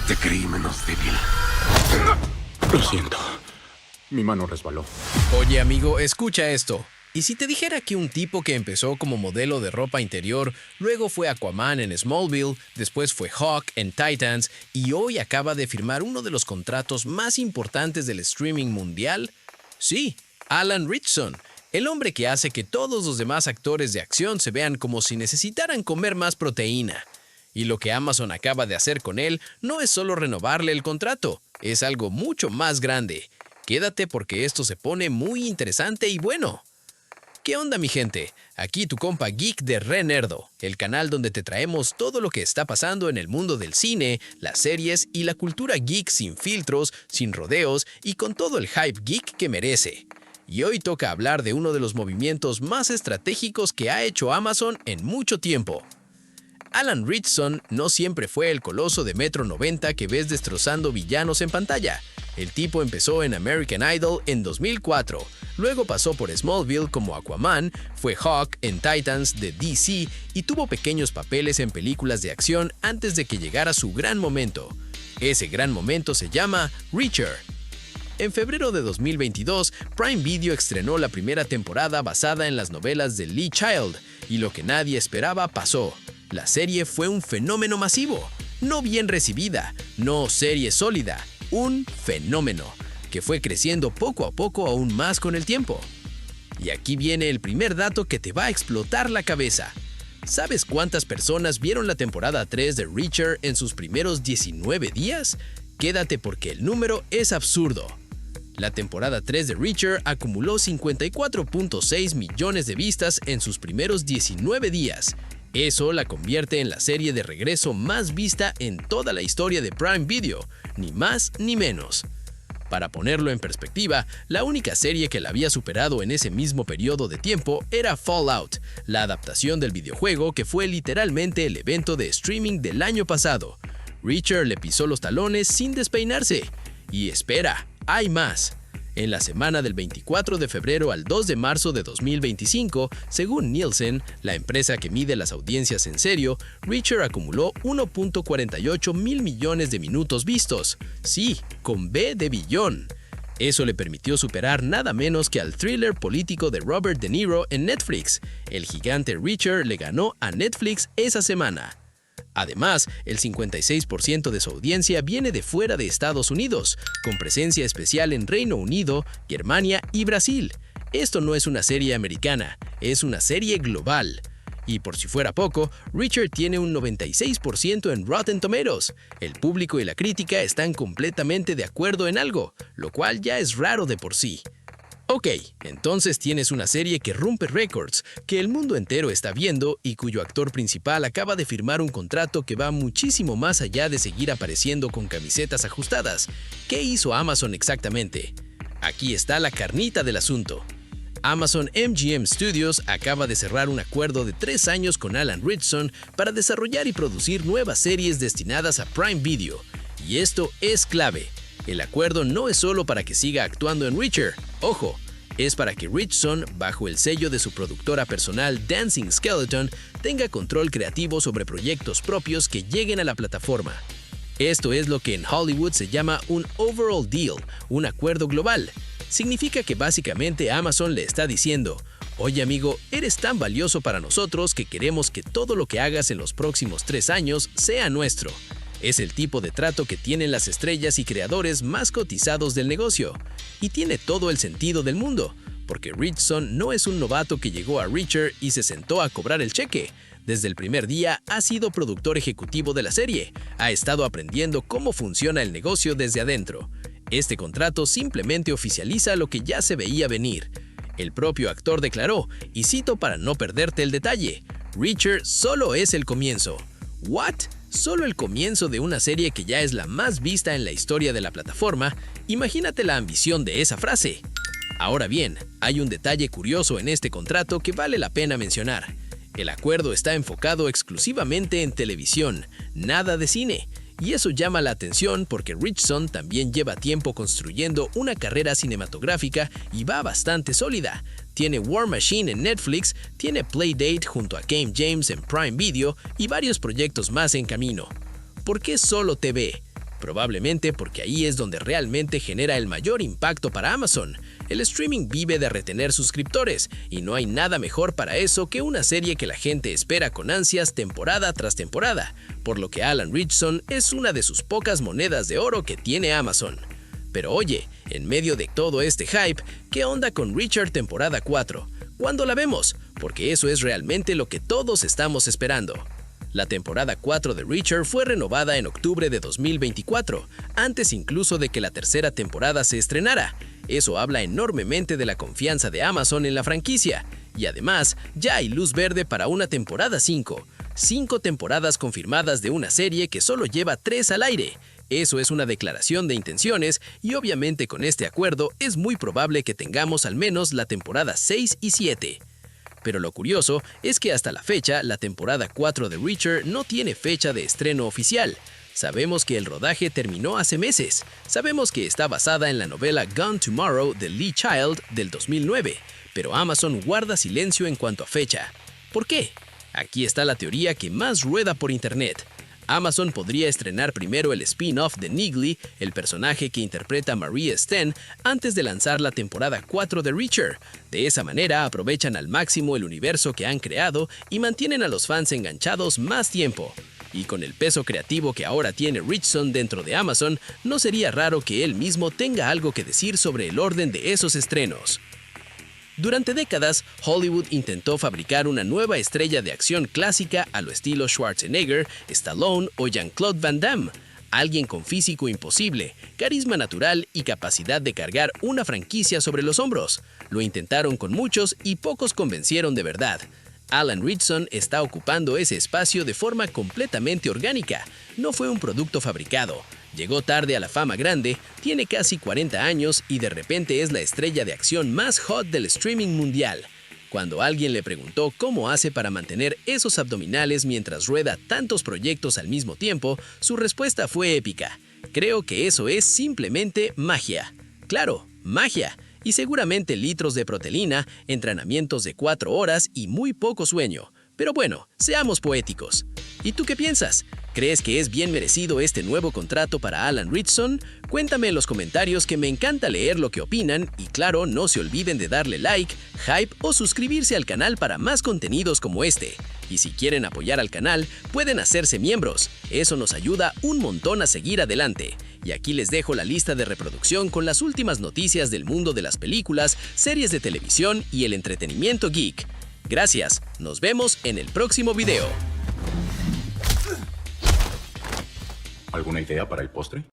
Te creí menos débil. Lo siento. Mi mano resbaló. Oye, amigo, escucha esto. ¿Y si te dijera que un tipo que empezó como modelo de ropa interior, luego fue Aquaman en Smallville, después fue Hawk en Titans y hoy acaba de firmar uno de los contratos más importantes del streaming mundial? Sí, Alan Ritchson, el hombre que hace que todos los demás actores de acción se vean como si necesitaran comer más proteína. Y lo que Amazon acaba de hacer con él no es solo renovarle el contrato, es algo mucho más grande. Quédate porque esto se pone muy interesante y bueno. ¿Qué onda, mi gente? Aquí tu compa geek de Re Nerdo, el canal donde te traemos todo lo que está pasando en el mundo del cine, las series y la cultura geek sin filtros, sin rodeos y con todo el hype geek que merece. Y hoy toca hablar de uno de los movimientos más estratégicos que ha hecho Amazon en mucho tiempo. Alan Ritchson no siempre fue el coloso de 1,90 m que ves destrozando villanos en pantalla. El tipo empezó en American Idol en 2004, luego pasó por Smallville como Aquaman, fue Hawk en Titans de DC y tuvo pequeños papeles en películas de acción antes de que llegara su gran momento. Ese gran momento se llama Reacher. En febrero de 2022, Prime Video estrenó la primera temporada basada en las novelas de Lee Child, y lo que nadie esperaba pasó. La serie fue un fenómeno masivo, no bien recibida, no serie sólida, un fenómeno, que fue creciendo poco a poco aún más con el tiempo. Y aquí viene el primer dato que te va a explotar la cabeza. ¿Sabes cuántas personas vieron la temporada 3 de Reacher en sus primeros 19 días? Quédate porque el número es absurdo. La temporada 3 de Reacher acumuló 54.6 millones de vistas en sus primeros 19 días. Eso la convierte en la serie de regreso más vista en toda la historia de Prime Video, ni más ni menos. Para ponerlo en perspectiva, la única serie que la había superado en ese mismo periodo de tiempo era Fallout, la adaptación del videojuego que fue literalmente el evento de streaming del año pasado. Reacher le pisó los talones sin despeinarse. Y espera, hay más. En la semana del 24 de febrero al 2 de marzo de 2025, según Nielsen, la empresa que mide las audiencias en serio, Reacher acumuló 1.48 mil millones de minutos vistos. Sí, con B de billón. Eso le permitió superar nada menos que al thriller político de Robert De Niro en Netflix. El gigante Reacher le ganó a Netflix esa semana. Además, el 56% de su audiencia viene de fuera de Estados Unidos, con presencia especial en Reino Unido, Germania y Brasil. Esto no es una serie americana, es una serie global. Y por si fuera poco, Reacher tiene un 96% en Rotten Tomatoes. El público y la crítica están completamente de acuerdo en algo, lo cual ya es raro de por sí. Ok, entonces tienes una serie que rompe récords, que el mundo entero está viendo y cuyo actor principal acaba de firmar un contrato que va muchísimo más allá de seguir apareciendo con camisetas ajustadas. ¿Qué hizo Amazon exactamente? Aquí está la carnita del asunto. Amazon MGM Studios acaba de cerrar un acuerdo de 3 años con Alan Ritchson para desarrollar y producir nuevas series destinadas a Prime Video. Y esto es clave. El acuerdo no es solo para que siga actuando en Reacher, ojo, es para que Ritchson, bajo el sello de su productora personal Dancing Skeleton, tenga control creativo sobre proyectos propios que lleguen a la plataforma. Esto es lo que en Hollywood se llama un overall deal, un acuerdo global. Significa que básicamente Amazon le está diciendo, oye amigo, eres tan valioso para nosotros que queremos que todo lo que hagas en los próximos 3 años sea nuestro. Es el tipo de trato que tienen las estrellas y creadores más cotizados del negocio. Y tiene todo el sentido del mundo, porque Ritchson no es un novato que llegó a Reacher y se sentó a cobrar el cheque. Desde el primer día ha sido productor ejecutivo de la serie, ha estado aprendiendo cómo funciona el negocio desde adentro. Este contrato simplemente oficializa lo que ya se veía venir. El propio actor declaró, y cito para no perderte el detalle, Reacher solo es el comienzo. ¿What? ¿Solo el comienzo de una serie que ya es la más vista en la historia de la plataforma? Imagínate la ambición de esa frase. Ahora bien, hay un detalle curioso en este contrato que vale la pena mencionar. El acuerdo está enfocado exclusivamente en televisión, nada de cine. Y eso llama la atención porque Ritchson también lleva tiempo construyendo una carrera cinematográfica y va bastante sólida. Tiene War Machine en Netflix, tiene Playdate junto a Game James en Prime Video y varios proyectos más en camino. ¿Por qué solo TV? Probablemente porque ahí es donde realmente genera el mayor impacto para Amazon. El streaming vive de retener suscriptores, y no hay nada mejor para eso que una serie que la gente espera con ansias temporada tras temporada, por lo que Alan Ritchson es una de sus pocas monedas de oro que tiene Amazon. Pero oye, en medio de todo este hype, ¿qué onda con Reacher temporada 4? ¿Cuándo la vemos? Porque eso es realmente lo que todos estamos esperando. La temporada 4 de Reacher fue renovada en octubre de 2024, antes incluso de que la tercera temporada se estrenara. Eso habla enormemente de la confianza de Amazon en la franquicia. Y además, ya hay luz verde para una temporada 5. 5 temporadas confirmadas de una serie que solo lleva 3 al aire. Eso es una declaración de intenciones y obviamente con este acuerdo es muy probable que tengamos al menos la temporada 6 y 7. Pero lo curioso es que hasta la fecha, la temporada 4 de Reacher no tiene fecha de estreno oficial. Sabemos que el rodaje terminó hace meses. Sabemos que está basada en la novela Gone Tomorrow de Lee Child del 2009, pero Amazon guarda silencio en cuanto a fecha. ¿Por qué? Aquí está la teoría que más rueda por internet. Amazon podría estrenar primero el spin-off de Neagley, el personaje que interpreta Maria Sten, antes de lanzar la temporada 4 de Reacher. De esa manera aprovechan al máximo el universo que han creado y mantienen a los fans enganchados más tiempo. Y con el peso creativo que ahora tiene Ritchson dentro de Amazon, no sería raro que él mismo tenga algo que decir sobre el orden de esos estrenos. Durante décadas, Hollywood intentó fabricar una nueva estrella de acción clásica a lo estilo Schwarzenegger, Stallone o Jean-Claude Van Damme. Alguien con físico imposible, carisma natural y capacidad de cargar una franquicia sobre los hombros. Lo intentaron con muchos y pocos convencieron de verdad. Alan Ritchson está ocupando ese espacio de forma completamente orgánica. No fue un producto fabricado. Llegó tarde a la fama grande, tiene casi 40 años y de repente es la estrella de acción más hot del streaming mundial. Cuando alguien le preguntó cómo hace para mantener esos abdominales mientras rueda tantos proyectos al mismo tiempo, su respuesta fue épica. Creo que eso es simplemente magia. Claro, magia. Y seguramente litros de proteína, entrenamientos de 4 horas y muy poco sueño. Pero bueno, seamos poéticos. ¿Y tú qué piensas? ¿Crees que es bien merecido este nuevo contrato para Alan Ritchson? Cuéntame en los comentarios, que me encanta leer lo que opinan, y claro, no se olviden de darle like, hype o suscribirse al canal para más contenidos como este. Y si quieren apoyar al canal, pueden hacerse miembros. Eso nos ayuda un montón a seguir adelante. Y aquí les dejo la lista de reproducción con las últimas noticias del mundo de las películas, series de televisión y el entretenimiento geek. Gracias, nos vemos en el próximo video. ¿Alguna idea para el postre?